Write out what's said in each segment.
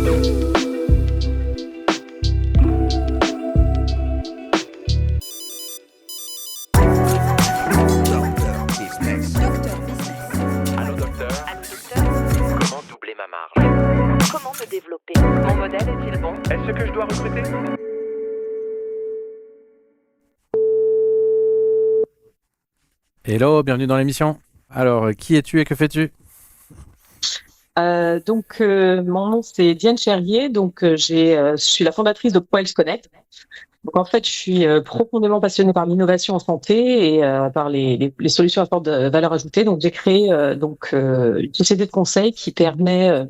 Allô docteur, comment doubler ma marge? Comment me développer? Mon modèle est-il bon? Est-ce que je dois recruter? Hello, bienvenue dans l'émission. Alors, qui es-tu et que fais-tu? Mon nom c'est Diane Cherrier, je suis la fondatrice de ProHealth Connect. Donc en fait, je suis profondément passionnée par l'innovation en santé et par les solutions à forte valeur ajoutée. Donc j'ai créé une société de conseil qui permet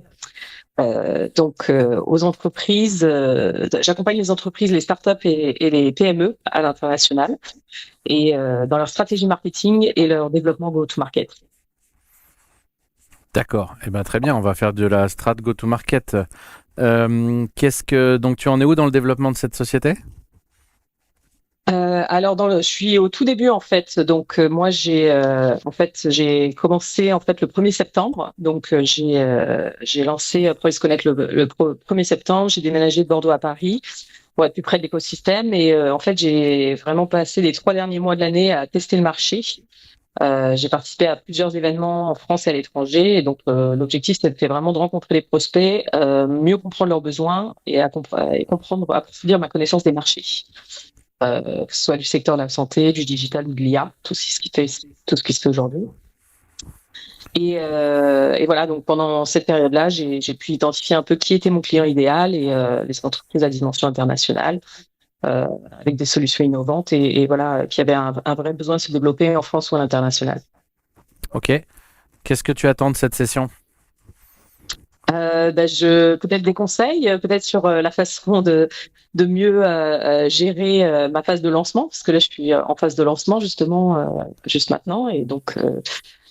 aux entreprises, j'accompagne les entreprises, les startups et les PME à l'international et dans leur stratégie marketing et leur développement go-to-market. D'accord. Eh ben, très bien, on va faire de la strat go-to-market. Donc, tu en es où dans le développement de cette société? Je suis au tout début en fait. Moi j'ai commencé en fait le 1er septembre. J'ai lancé ProHealth Connect le 1er septembre. J'ai déménagé de Bordeaux à Paris pour être plus près de l'écosystème et en fait j'ai vraiment passé les 3 derniers mois de l'année à tester le marché. J'ai participé à plusieurs événements en France et à l'étranger et l'objectif c'était vraiment de rencontrer les prospects, mieux comprendre leurs besoins et comprendre, approfondir ma connaissance des marchés. Que ce soit du secteur de la santé, du digital ou de l'IA, tout ce qui se fait aujourd'hui. Et voilà, donc pendant cette période-là, j'ai pu identifier un peu qui était mon client idéal et les entreprises à dimension internationale avec des solutions innovantes et voilà, qui avaient un vrai besoin de se développer en France ou à l'international. Ok. Qu'est-ce que tu attends de cette session? Peut-être des conseils, peut-être sur la façon de mieux gérer ma phase de lancement, parce que là je suis en phase de lancement justement juste maintenant, et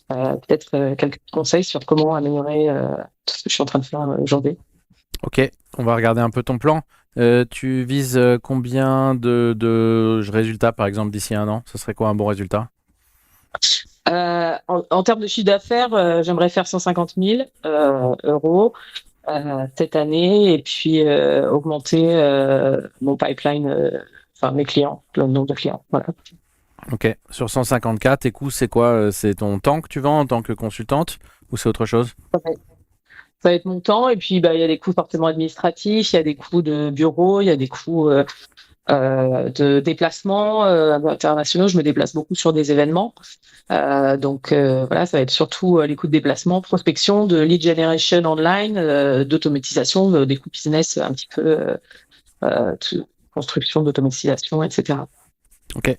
peut-être quelques conseils sur comment améliorer tout ce que je suis en train de faire aujourd'hui. Ok, on va regarder un peu ton plan. Tu vises combien de résultats, par exemple, d'ici 1 an? Ce serait quoi un bon résultat? En termes de chiffre d'affaires, j'aimerais faire 150 000 euros cette année et puis augmenter mon pipeline, mes clients, le nombre de clients. Voilà. Ok. Sur 150K, tes coûts, c'est quoi? C'est ton temps que tu vends en tant que consultante ou c'est autre chose? Ça va être mon temps et puis il y a des coûts forcément administratifs, il y a des coûts de bureau, il y a des coûts de déplacement internationaux. Je me déplace beaucoup sur des événements. Voilà, ça va être surtout les coûts de déplacement, prospection, de lead generation online, d'automatisation, des coûts business un petit peu, construction d'automatisation, etc. Ok.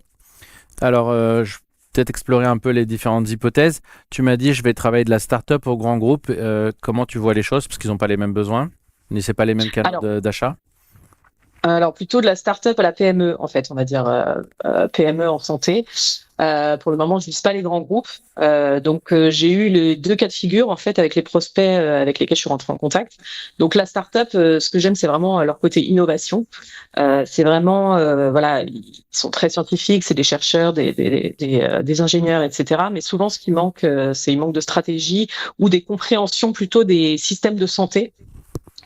Alors, je vais peut-être explorer un peu les différentes hypothèses. Tu m'as dit, je vais travailler de la start-up au grand groupe. Comment tu vois les choses? Parce qu'ils n'ont pas les mêmes besoins, ni c'est pas les mêmes canaux d'achat. Alors plutôt de la start-up à la PME en fait, on va dire PME en santé. Pour le moment, je vise pas les grands groupes. J'ai eu les 2 cas de figure en fait avec les prospects avec lesquels je suis rentrée en contact. Donc la start-up, ce que j'aime, c'est vraiment leur côté innovation. C'est vraiment voilà, ils sont très scientifiques, c'est des chercheurs, des ingénieurs, etc. Mais souvent, ce qui manque, il manque de stratégie ou des compréhensions plutôt des systèmes de santé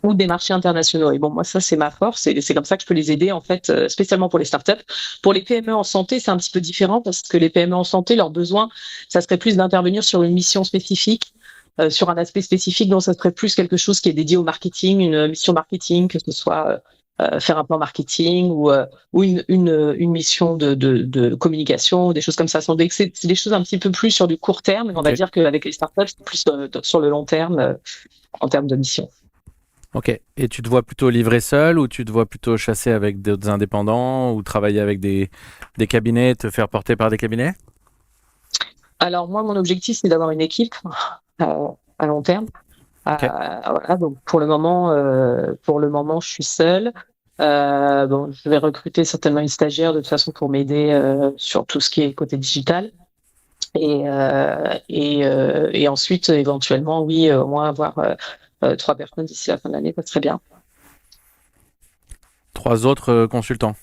ou des marchés internationaux. Et bon, moi, ça, c'est ma force et c'est comme ça que je peux les aider, en fait, spécialement pour les startups. Pour les PME en santé, c'est un petit peu différent parce que les PME en santé, leurs besoins, ça serait plus d'intervenir sur une mission spécifique, sur un aspect spécifique, donc ça serait plus quelque chose qui est dédié au marketing, une mission marketing, que ce soit faire un plan marketing ou une mission de communication, des choses comme ça. C'est des choses un petit peu plus sur du court terme. On va dire qu'avec les startups, c'est plus sur le long terme en termes de mission. Ok. Et tu te vois plutôt livrer seul ou tu te vois plutôt chasser avec d'autres indépendants ou travailler avec des cabinets, te faire porter par des cabinets? Alors moi, mon objectif, c'est d'avoir une équipe à long terme. Okay. Voilà, donc pour le moment, je suis seule. Je vais recruter certainement une stagiaire de toute façon pour m'aider sur tout ce qui est côté digital. Et ensuite, éventuellement, oui, au moins avoir 3 personnes d'ici la fin de l'année, ça serait bien. 3 autres consultants.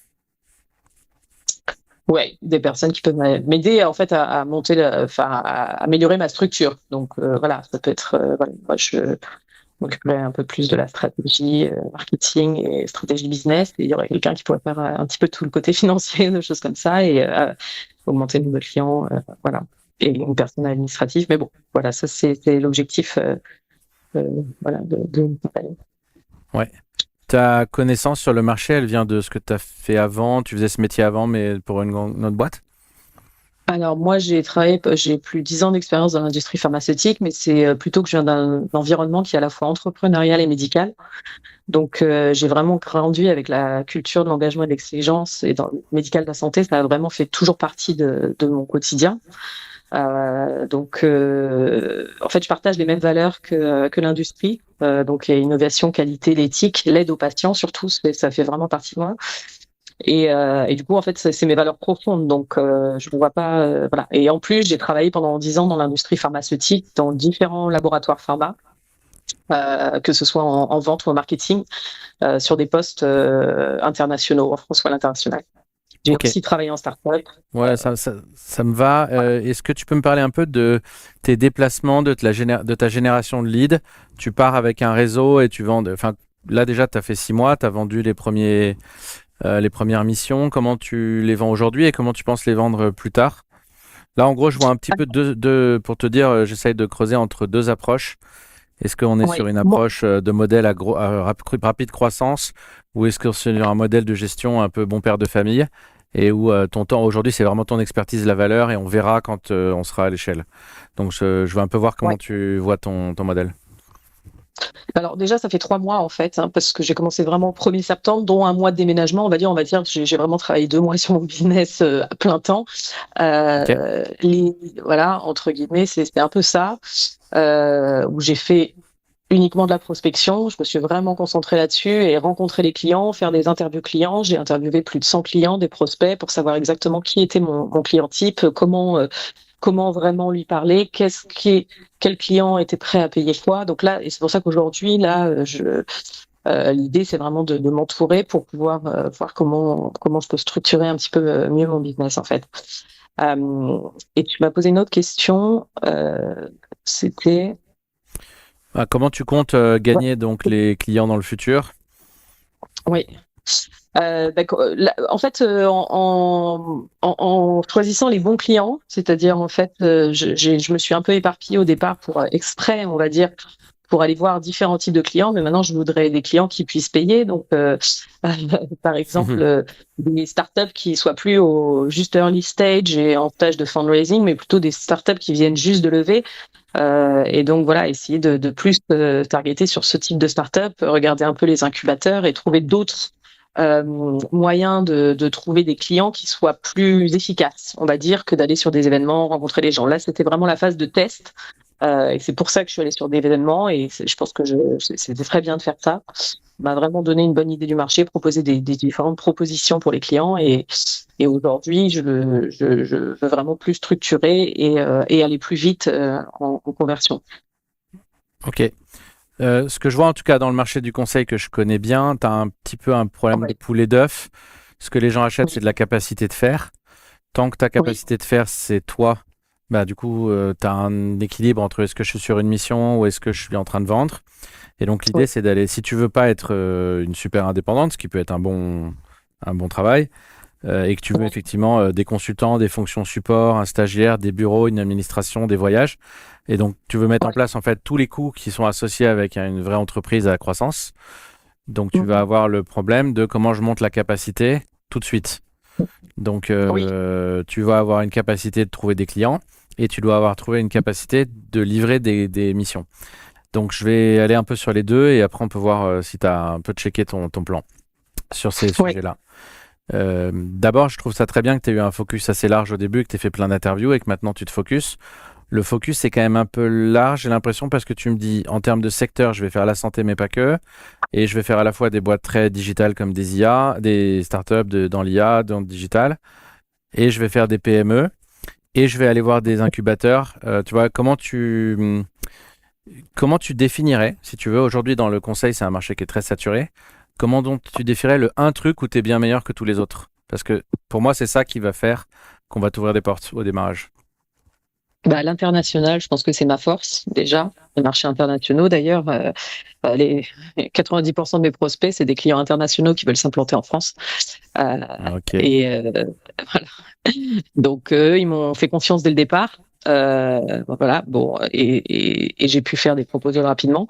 Ouais, des personnes qui peuvent m'aider en fait à monter, à améliorer ma structure. Donc voilà, ça peut être. Voilà, moi m'occuperai un peu plus de la stratégie marketing et stratégie business. Et il y aurait quelqu'un qui pourrait faire un petit peu tout le côté financier, des choses comme ça, et augmenter le nombre de clients, voilà. Et une personne administrative. Mais bon, voilà, ça c'est l'objectif voilà, de une compagnie. Ouais. Ta connaissance sur le marché, elle vient de ce que tu as fait avant. Tu faisais ce métier avant, mais pour une autre boîte? Alors moi, j'ai plus de 10 ans d'expérience dans l'industrie pharmaceutique, mais c'est plutôt que je viens d'un environnement qui est à la fois entrepreneurial et médical. Donc j'ai vraiment grandi avec la culture de l'engagement et de l'exigence, et dans le médical de la santé, ça a vraiment fait toujours partie de mon quotidien. Donc en fait, je partage les mêmes valeurs que l'industrie. Donc il y a innovation, qualité, l'éthique, l'aide aux patients surtout, ça fait vraiment partie de moi. Et du coup, en fait, c'est mes valeurs profondes. Donc, je ne vois pas. Voilà. Et en plus, j'ai travaillé pendant 10 ans dans l'industrie pharmaceutique, dans différents laboratoires pharma, que ce soit en vente ou en marketing, sur des postes internationaux, en France ou à l'international. J'ai aussi travaillé en start-up. Ouais, ça me va. Est-ce que tu peux me parler un peu de tes déplacements, de ta génération de leads? Tu pars avec un réseau et tu vends. Enfin, là, déjà, tu as fait 6 mois, tu as vendu les premières missions. Comment tu les vends aujourd'hui et comment tu penses les vendre plus tard? Là, en gros, je vois un petit peu pour te dire, j'essaye de creuser entre deux approches. Est-ce qu'on est sur une approche de modèle à rapide croissance, ou est-ce qu'on est sur un modèle de gestion un peu bon père de famille, et où ton temps aujourd'hui, c'est vraiment ton expertise, la valeur, et on verra quand on sera à l'échelle. Donc, je veux un peu voir comment tu vois ton modèle. Alors déjà, ça fait 3 mois en fait, parce que j'ai commencé vraiment au 1er septembre, dont un mois de déménagement. On va dire, j'ai vraiment travaillé 2 mois sur mon business à plein temps. Voilà, entre guillemets, c'était un peu ça, où j'ai fait uniquement de la prospection. Je me suis vraiment concentrée là-dessus et rencontrer les clients, faire des interviews clients. J'ai interviewé plus de 100 clients, des prospects, pour savoir exactement qui était mon client type, comment vraiment lui parler, quel client était prêt à payer quoi. Donc là, et c'est pour ça qu'aujourd'hui, là, l'idée, c'est vraiment de m'entourer pour pouvoir voir comment je peux structurer un petit peu mieux mon business, en fait. Et tu m'as posé une autre question, c'était... Comment tu comptes gagner donc les clients dans le futur? Oui. En fait, en choisissant les bons clients, c'est-à-dire en fait, je me suis un peu éparpillée au départ pour exprès, on va dire, pour aller voir différents types de clients, mais maintenant je voudrais des clients qui puissent payer. Donc, par exemple, des startups qui soient plus au juste early stage et en stage de fundraising, mais plutôt des startups qui viennent juste de lever. Et donc voilà, essayer de plus targeter sur ce type de startup, regarder un peu les incubateurs et trouver d'autres moyens de trouver des clients qui soient plus efficaces, on va dire, que d'aller sur des événements, rencontrer les gens. Là, c'était vraiment la phase de test. Et c'est pour ça que je suis allée sur des événements, et je pense que c'était très bien de faire ça. Ça m'a vraiment donné une bonne idée du marché, proposer des différentes propositions pour les clients, et aujourd'hui, je veux vraiment plus structurer et aller plus vite en conversion. Ok. Ce que je vois en tout cas dans le marché du conseil que je connais bien, tu as un petit peu un problème de poulet d'œuf. Ce que les gens achètent, c'est de la capacité de faire. Tant que ta capacité de faire, c'est toi, bah, du coup, tu as un équilibre entre est-ce que je suis sur une mission ou est-ce que je suis en train de vendre. Et donc, l'idée, c'est d'aller, si tu veux pas être une super indépendante, ce qui peut être un bon travail, et que tu veux effectivement des consultants, des fonctions support, un stagiaire, des bureaux, une administration, des voyages, et donc tu veux mettre en place en fait tous les coûts qui sont associés avec une vraie entreprise à la croissance. Donc, tu vas avoir le problème de comment je monte la capacité tout de suite. Donc, tu vas avoir une capacité de trouver des clients et tu dois trouvé une capacité de livrer des missions. Donc, je vais aller un peu sur les deux et après, on peut voir si tu as un peu checké ton plan sur ces sujets-là. D'abord, je trouve ça très bien que tu aies eu un focus assez large au début, que tu aies fait plein d'interviews et que maintenant tu te focuses. Le focus, c'est quand même un peu large, j'ai l'impression, parce que tu me dis, en termes de secteur, je vais faire la santé, mais pas que. Et je vais faire à la fois des boîtes très digitales comme des IA, des startups dans l'IA, dans le digital. Et je vais faire des PME. Et je vais aller voir des incubateurs. Tu vois, comment tu définirais, si tu veux, aujourd'hui dans le conseil, c'est un marché qui est très saturé. Comment donc tu définirais le un truc où tu es bien meilleur que tous les autres? Parce que pour moi, c'est ça qui va faire qu'on va t'ouvrir des portes au démarrage. L'international, je pense que c'est ma force déjà. Les marchés internationaux, d'ailleurs, les 90% de mes prospects, c'est des clients internationaux qui veulent s'implanter en France. Ok. Et voilà. Donc, ils m'ont fait confiance dès le départ. Voilà, bon, et j'ai pu faire des propositions rapidement.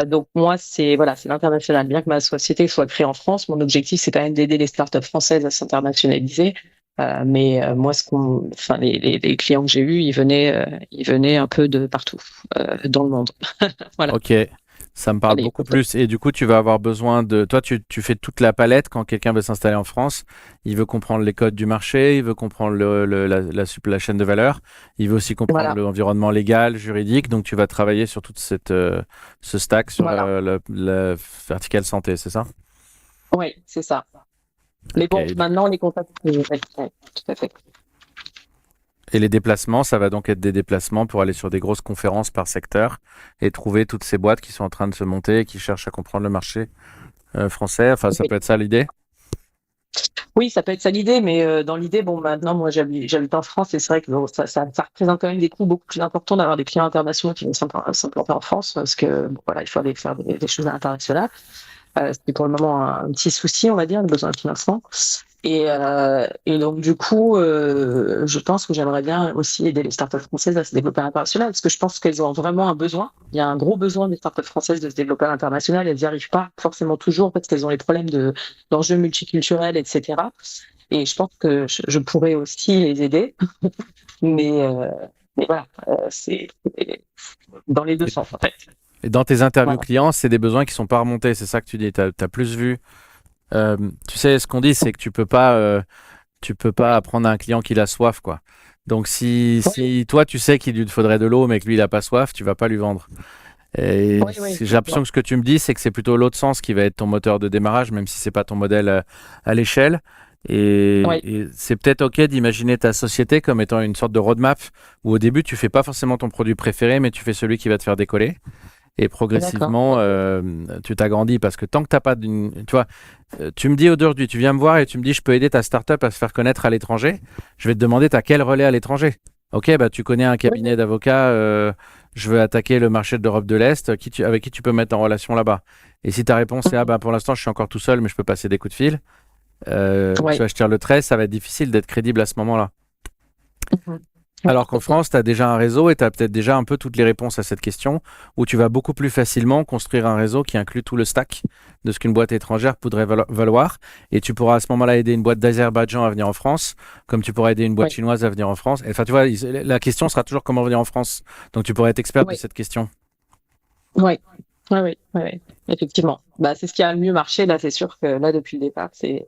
Donc moi, c'est l'international. Bien que ma société soit créée en France, mon objectif c'est quand même d'aider les startups françaises à s'internationaliser. Mais moi, les clients que j'ai eus, ils venaient un peu de partout dans le monde. Voilà. Ok, ça me parle Allez, beaucoup plus. Et du coup, tu vas avoir besoin de... Toi, tu fais toute la palette quand quelqu'un veut s'installer en France. Il veut comprendre les codes du marché, il veut comprendre la chaîne de valeur, il veut aussi comprendre voilà, l'environnement légal, juridique. Donc, tu vas travailler sur toute ce stack sur voilà. la verticale santé, c'est ça? Oui, c'est ça. Mais bon, Ok. maintenant les contacts, ouais, tout à fait. Et les déplacements, ça va donc être des déplacements pour aller sur des grosses conférences par secteur et trouver toutes ces boîtes qui sont en train de se monter et qui cherchent à comprendre le marché français. Enfin, ça Oui. peut être ça l'idée. Oui, ça peut être ça l'idée, mais dans l'idée, bon, maintenant, moi, j'habite en France et c'est vrai que bon, ça représente quand même des coûts beaucoup plus importants d'avoir des clients internationaux qui vont s'implanter en France parce que bon, voilà, il faut aller faire des choses internationales. C'est pour le moment un petit souci, on va dire, le besoin de financement. Et donc, du coup, je pense que j'aimerais bien aussi aider les startups françaises à se développer à l'international parce que je pense qu'elles ont vraiment un besoin. Il y a un gros besoin des startups françaises de se développer à l'international. Elles n'y arrivent pas forcément toujours parce qu'elles ont les problèmes d'enjeux multiculturels, etc. Et je pense que je pourrais aussi les aider. Mais, euh, mais voilà, c'est dans les deux Et, sens, en fait. et dans tes interviews Voilà. clients, c'est des besoins qui sont pas remontés. C'est ça que tu dis. Tu as plus vu. Tu sais, ce qu'on dit, c'est que tu peux pas apprendre à un client qu'il a soif, quoi. Donc, Oui, si toi, tu sais qu'il lui faudrait de l'eau, mais que lui, il a pas soif, tu vas pas lui vendre. Et oui, oui, j'ai l'impression que ce que tu me dis, c'est que c'est plutôt l'autre sens qui va être ton moteur de démarrage, même si c'est pas ton modèle à l'échelle. oui, Et c'est peut-être OK d'imaginer ta société comme étant une sorte de roadmap où au début, tu fais pas forcément ton produit préféré, mais tu fais celui qui va te faire décoller. Et d'accord. progressivement, tu t'agrandis parce que tant que t'as pas d'une, tu vois, tu me dis aujourd'hui, tu viens me voir et tu me dis, je peux aider ta startup à se faire connaître à l'étranger. Je vais te demander, t'as quel relais à l'étranger? Ok, bah tu connais un Oui, cabinet d'avocats, je veux attaquer le marché de l'Europe de l'Est, avec qui tu peux mettre en relation là-bas. Et si ta réponse c'est, ah bah pour l'instant je suis encore tout seul, mais je peux passer des coups de fil, tu oui. vas, je tire le trait, ça va être difficile d'être crédible à ce moment-là. Mhm. Ouais, Alors tout qu'en à fait. France, tu as déjà un réseau et tu as peut-être déjà un peu toutes les réponses à cette question, où tu vas beaucoup plus facilement construire un réseau qui inclut tout le stack de ce qu'une boîte étrangère pourrait valoir. Et tu pourras à ce moment-là aider une boîte d'Azerbaïdjan à venir en France, comme tu pourras aider une boîte Oui, chinoise à venir en France. Enfin, tu vois, la question sera toujours comment venir en France. Donc tu pourrais être expert de oui, cette question. oui, oui, oui, oui, oui. Effectivement. C'est ce qui a le mieux marché, là, c'est sûr que là, depuis le départ, c'est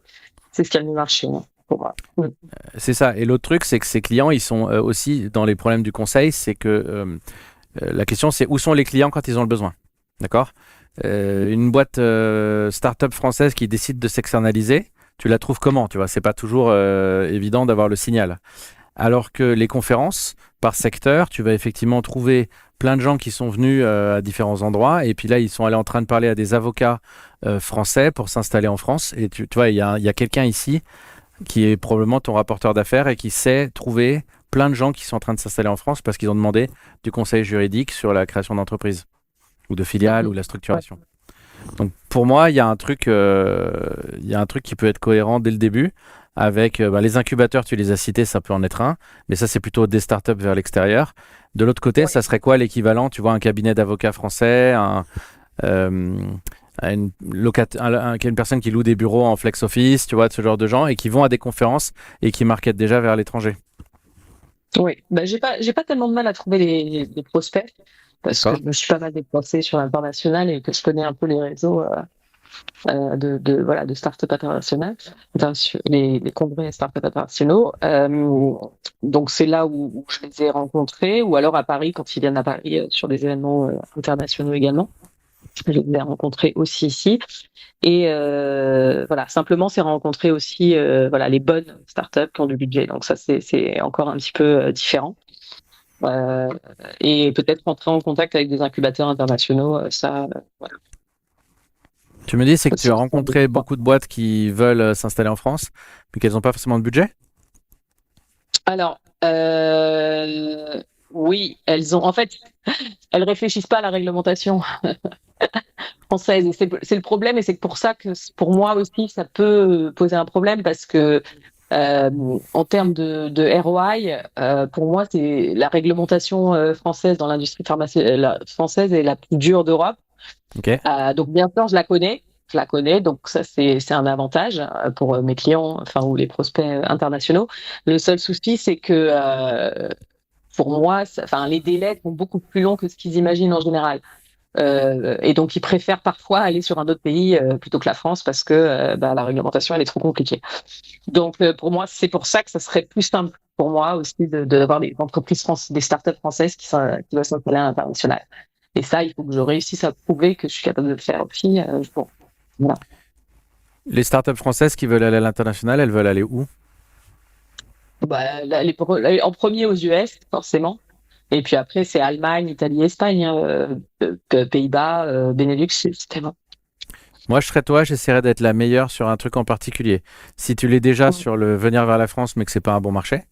ce qui a le mieux marché, hein, pour moi. Mm. C'est ça. Et l'autre truc, c'est que ces clients, ils sont aussi dans les problèmes du conseil. C'est que la question, c'est où sont les clients quand ils ont le besoin. D'accord. Une boîte start-up française qui décide de s'externaliser, tu la trouves comment? Tu vois, c'est pas toujours évident d'avoir le signal. Alors que les conférences, par secteur, tu vas effectivement trouver plein de gens qui sont venus à différents endroits. Et puis là, ils sont allés en train de parler à des avocats français pour s'installer en France. Et tu vois, il y a quelqu'un ici qui est probablement ton rapporteur d'affaires et qui sait trouver plein de gens qui sont en train de s'installer en France parce qu'ils ont demandé du conseil juridique sur la création d'entreprise ou de filiales ou Mhm. la Ouais. structuration. Donc pour moi, il y a un truc qui peut être cohérent dès le début avec les incubateurs, tu les as cités, ça peut en être un, mais ça c'est plutôt des startups vers l'extérieur. De l'autre côté, Ouais. ça serait quoi l'équivalent? Tu vois, un cabinet d'avocats français, euh, une personne qui loue des bureaux en flex office, tu vois, de ce genre de gens et qui vont à des conférences et qui marketent déjà vers l'étranger. Oui. J'ai pas tellement de mal à trouver les prospects parce que D'accord? je me suis pas mal déplacée sur l'international et que je connais un peu les réseaux voilà, de start-up internationales, les congrès start-up internationaux. Donc c'est là où je les ai rencontrés, ou alors à Paris quand ils viennent à Paris sur des événements internationaux également. Je les ai rencontrés aussi ici. Et voilà, simplement c'est rencontrer aussi voilà les bonnes startups qui ont du budget. Donc ça c'est encore un petit peu différent. Euh, et peut-être rentrer en contact avec des incubateurs internationaux, voilà, Tu me dis, c'est que tu aussi. as rencontré beaucoup de boîtes qui veulent s'installer en France, mais qu'elles n'ont pas forcément de budget? Alors, Oui, en fait, elles réfléchissent pas à la réglementation française. Et c'est le problème, et c'est pour ça que pour moi aussi, ça peut poser un problème parce que en termes de ROI, pour moi, c'est la réglementation française dans l'industrie pharmaceutique française est la plus dure d'Europe. Ok. Donc bien sûr, je la connais, donc ça c'est un avantage pour mes clients, enfin ou les prospects internationaux. Le seul souci, c'est que pour moi, enfin les délais sont beaucoup plus longs que ce qu'ils imaginent en général. Et donc, ils préfèrent parfois aller sur un autre pays plutôt que la France parce que la réglementation, elle est trop compliquée. Donc, pour moi, c'est pour ça que ça serait plus simple pour moi aussi d'avoir des entreprises des startups françaises qui vont s'installer à l'international. Et ça, il faut que je réussisse à prouver que je suis capable de le faire aussi. Bon, voilà. Les startups françaises qui veulent aller à l'international, elles veulent aller où? En premier aux US, forcément. Et puis après, c'est Allemagne, Italie, Espagne, Pays-Bas, Benelux, etc. Moi, je serais toi, j'essaierais d'être la meilleure sur un truc en particulier. Si tu l'es déjà sur le venir vers la France, mais que c'est pas un bon marché.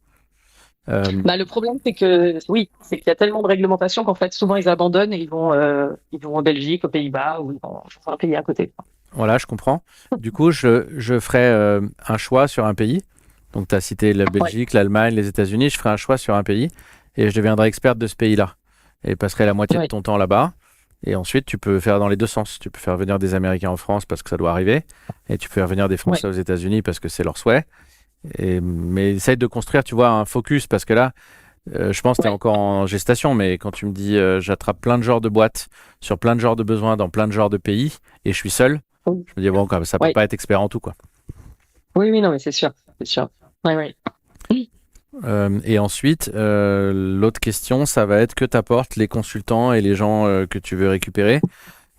Le problème, c'est qu'il y a tellement de réglementation qu'en fait, souvent, ils abandonnent et ils vont en Belgique, aux Pays-Bas ou dans un pays à côté. Voilà, je comprends. Du coup, je ferai un choix sur un pays. Donc, tu as cité la Belgique, l'Allemagne, les États-Unis. Je ferai un choix sur un pays et je deviendrai experte de ce pays-là. Et passerai la moitié de ton temps là-bas. Et ensuite, tu peux faire dans les deux sens. Tu peux faire venir des Américains en France parce que ça doit arriver. Et tu peux faire venir des Français aux États-Unis parce que c'est leur souhait. Mais essaye de construire, tu vois, un focus parce que là, je pense que tu es encore en gestation. Mais quand tu me dis j'attrape plein de genres de boîtes sur plein de genres de besoins dans plein de genres de pays et je suis seul, je me dis, bon, ça peut pas être expert en tout, quoi. Oui, non, mais c'est sûr. Oui. Et ensuite, l'autre question, ça va être que t'apportes les consultants et les gens que tu veux récupérer.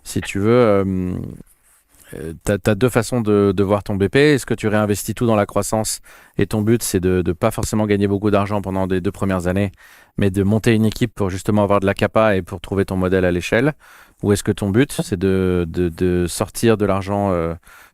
Si tu veux, t'as deux façons de voir ton BP. Est-ce que tu réinvestis tout dans la croissance et ton but, c'est de pas forcément gagner beaucoup d'argent pendant les 2 premières années, mais de monter une équipe pour justement avoir de la capa et pour trouver ton modèle à l'échelle? Ou est-ce que ton but, c'est de sortir de l'argent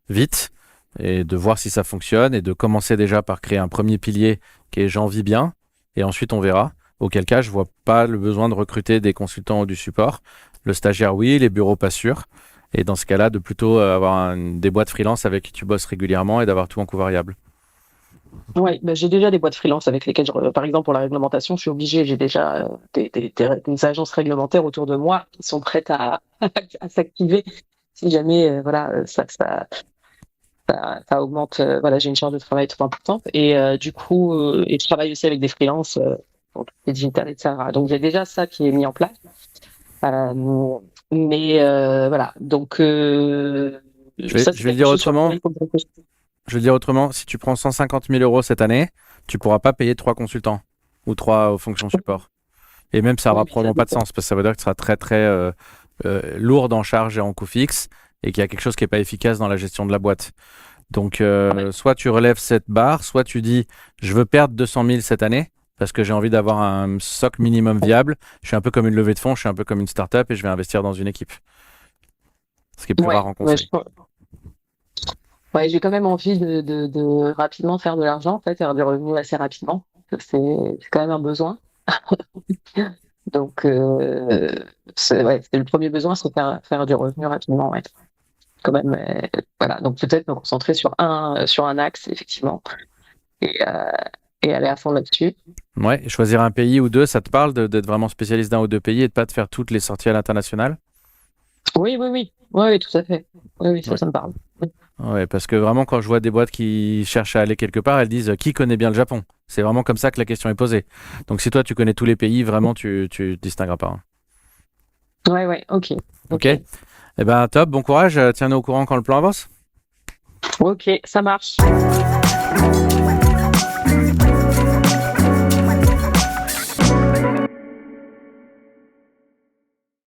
vite et de voir si ça fonctionne et de commencer déjà par créer un premier pilier qui est j'en vis bien et ensuite on verra. Auquel cas, je vois pas le besoin de recruter des consultants ou du support. Le stagiaire, oui, les bureaux, pas sûr. Et dans ce cas-là, de plutôt avoir des boîtes freelance avec qui tu bosses régulièrement et d'avoir tout en coût variable. Oui, j'ai déjà des boîtes freelance avec lesquelles, par exemple, pour la réglementation, je suis obligé. J'ai déjà des agences réglementaires autour de moi qui sont prêtes à s'activer si jamais ça augmente. J'ai une charge de travail trop importante. Et du coup, et je travaille aussi avec des freelances pour tout les digital, etc. Donc, j'ai déjà ça qui est mis en place. Donc je vais le dire autrement. Je vais le dire autrement, si tu prends 150 000 € cette année, tu pourras pas payer 3 consultants ou 3 fonctions support. Et même ça n'aura probablement pas de sens parce que ça veut dire que tu seras très très lourde en charge et en coût fixe et qu'il y a quelque chose qui n'est pas efficace dans la gestion de la boîte. Donc soit tu relèves cette barre, soit tu dis je veux perdre 200 000 cette année parce que j'ai envie d'avoir un socle minimum viable. Je suis un peu comme une levée de fonds, je suis un peu comme une start-up et je vais investir dans une équipe. Ce qui est plus rare en conseil. J'ai quand même envie de rapidement faire de l'argent, en fait, faire des revenus assez rapidement. C'est quand même un besoin. Donc, c'est le premier besoin, c'est faire du revenu rapidement, ouais. Quand même, voilà. Donc peut-être me concentrer sur un axe, effectivement, et aller à fond là-dessus. Ouais, et choisir un pays ou deux, ça te parle d'être vraiment spécialiste d'un ou deux pays et de pas te faire toutes les sorties à l'international? Oui, tout à fait. Oui, ça me parle. Ouais, parce que vraiment, quand je vois des boîtes qui cherchent à aller quelque part, elles disent qui connaît bien le Japon? C'est vraiment comme ça que la question est posée. Donc, si toi, tu connais tous les pays, vraiment, tu distingueras pas. Ouais, ok. Eh ben, top, bon courage. Tiens-nous au courant quand le plan avance. Ok, ça marche.